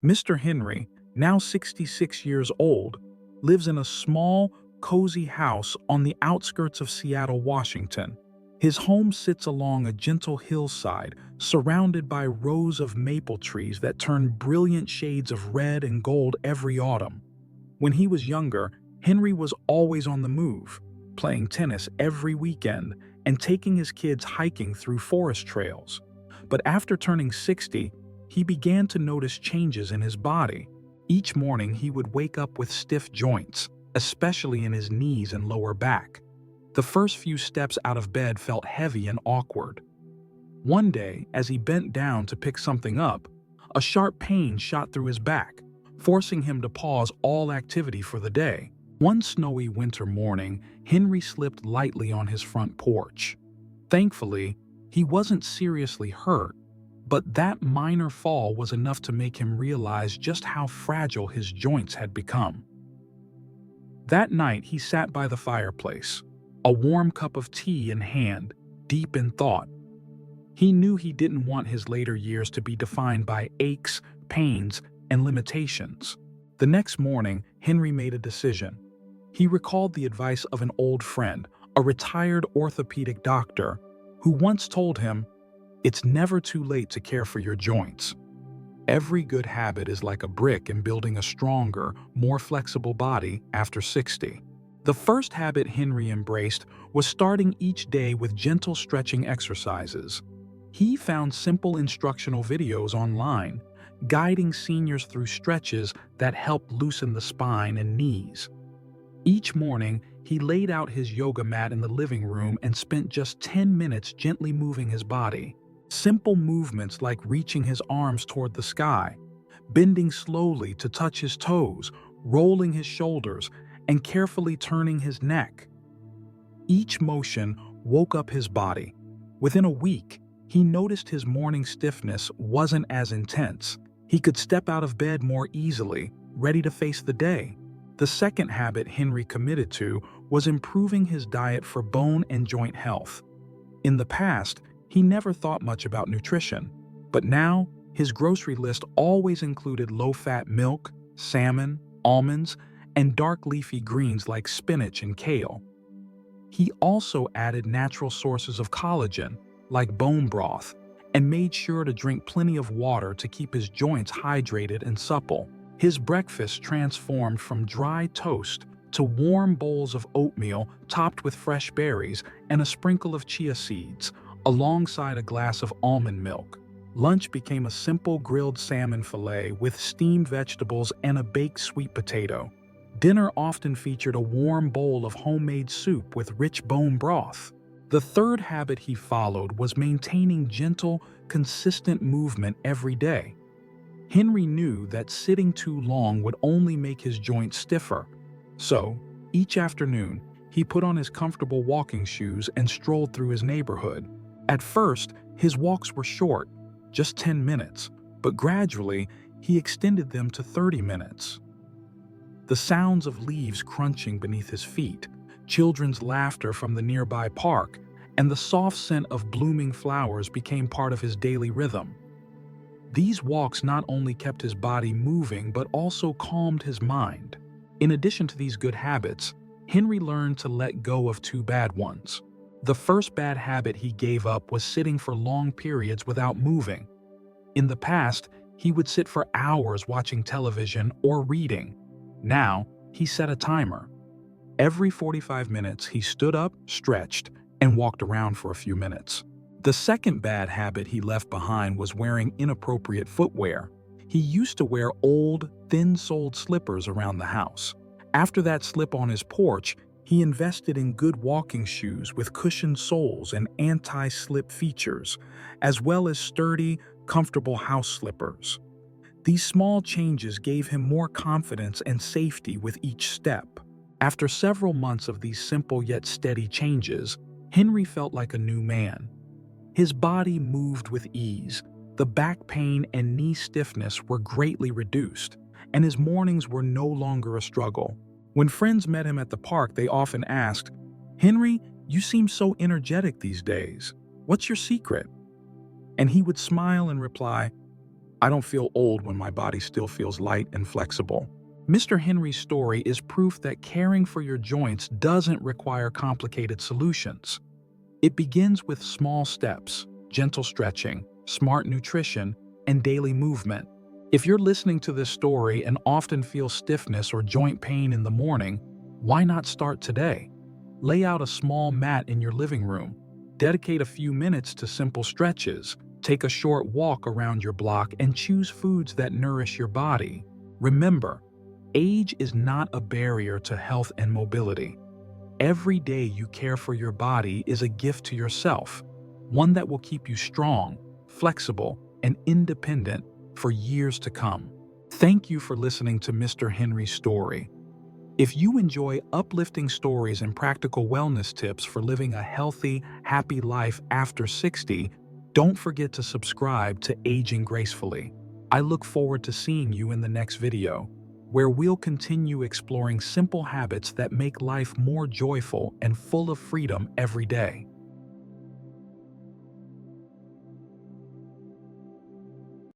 Mr. Henry, now 66 years old, lives in a small, cozy house on the outskirts of Seattle, Washington. His home sits along a gentle hillside surrounded by rows of maple trees that turn brilliant shades of red and gold every autumn. When he was younger, Henry was always on the move, playing tennis every weekend and taking his kids hiking through forest trails. But after turning 60, he began to notice changes in his body. Each morning, he would wake up with stiff joints, especially in his knees and lower back. The first few steps out of bed felt heavy and awkward. One day, as he bent down to pick something up, a sharp pain shot through his back, forcing him to pause all activity for the day. One snowy winter morning, Henry slipped lightly on his front porch. Thankfully, he wasn't seriously hurt, but that minor fall was enough to make him realize just how fragile his joints had become. That night, he sat by the fireplace, a warm cup of tea in hand, deep in thought. He knew he didn't want his later years to be defined by aches, pains, and limitations. The next morning, Henry made a decision. He recalled the advice of an old friend, a retired orthopedic doctor, who once told him, "It's never too late to care for your joints. Every good habit is like a brick in building a stronger, more flexible body after 60." The first habit Henry embraced was starting each day with gentle stretching exercises. He found simple instructional videos online, guiding seniors through stretches that help loosen the spine and knees. Each morning, he laid out his yoga mat in the living room and spent just 10 minutes gently moving his body. Simple movements like reaching his arms toward the sky, bending slowly to touch his toes, rolling his shoulders, and carefully turning his neck. Each motion woke up his body. Within a week, he noticed his morning stiffness wasn't as intense. He could step out of bed more easily, ready to face the day. The second habit Henry committed to was improving his diet for bone and joint health. In the past, he never thought much about nutrition, but now his grocery list always included low-fat milk, salmon, almonds, and dark leafy greens like spinach and kale. He also added natural sources of collagen, like bone broth, and made sure to drink plenty of water to keep his joints hydrated and supple. His breakfast transformed from dry toast to warm bowls of oatmeal topped with fresh berries and a sprinkle of chia seeds, alongside a glass of almond milk. Lunch became a simple grilled salmon fillet with steamed vegetables and a baked sweet potato. Dinner often featured a warm bowl of homemade soup with rich bone broth. The third habit he followed was maintaining gentle, consistent movement every day. Henry knew that sitting too long would only make his joints stiffer. So, each afternoon, he put on his comfortable walking shoes and strolled through his neighborhood. At first, his walks were short, just 10 minutes, but gradually, he extended them to 30 minutes. The sounds of leaves crunching beneath his feet, children's laughter from the nearby park, and the soft scent of blooming flowers became part of his daily rhythm. These walks not only kept his body moving but also calmed his mind. In addition to these good habits, Henry learned to let go of two bad ones. The first bad habit he gave up was sitting for long periods without moving. In the past, he would sit for hours watching television or reading. Now, he set a timer. Every 45 minutes, he stood up, stretched, and walked around for a few minutes. The second bad habit he left behind was wearing inappropriate footwear. He used to wear old, thin-soled slippers around the house. After that slip on his porch, he invested in good walking shoes with cushioned soles and anti-slip features, as well as sturdy, comfortable house slippers. These small changes gave him more confidence and safety with each step. After several months of these simple yet steady changes, Henry felt like a new man. His body moved with ease, the back pain and knee stiffness were greatly reduced, and his mornings were no longer a struggle. When friends met him at the park, they often asked, "Henry, you seem so energetic these days. What's your secret?" And he would smile and reply, I don't feel old when my body still feels light and flexible. Mr. Henry's story is proof that caring for your joints doesn't require complicated solutions. It begins with small steps, gentle stretching, smart nutrition, and daily movement. If you're listening to this story and often feel stiffness or joint pain in the morning, why not start today? Lay out a small mat in your living room. Dedicate a few minutes to simple stretches. Take a short walk around your block and choose foods that nourish your body. Remember, age is not a barrier to health and mobility. Every day you care for your body is a gift to yourself, one that will keep you strong, flexible, and independent for years to come. Thank you for listening to Mr. Henry's story. If you enjoy uplifting stories and practical wellness tips for living a healthy, happy life after 60, don't forget to subscribe to Aging Gracefully. I look forward to seeing you in the next video, where we'll continue exploring simple habits that make life more joyful and full of freedom every day.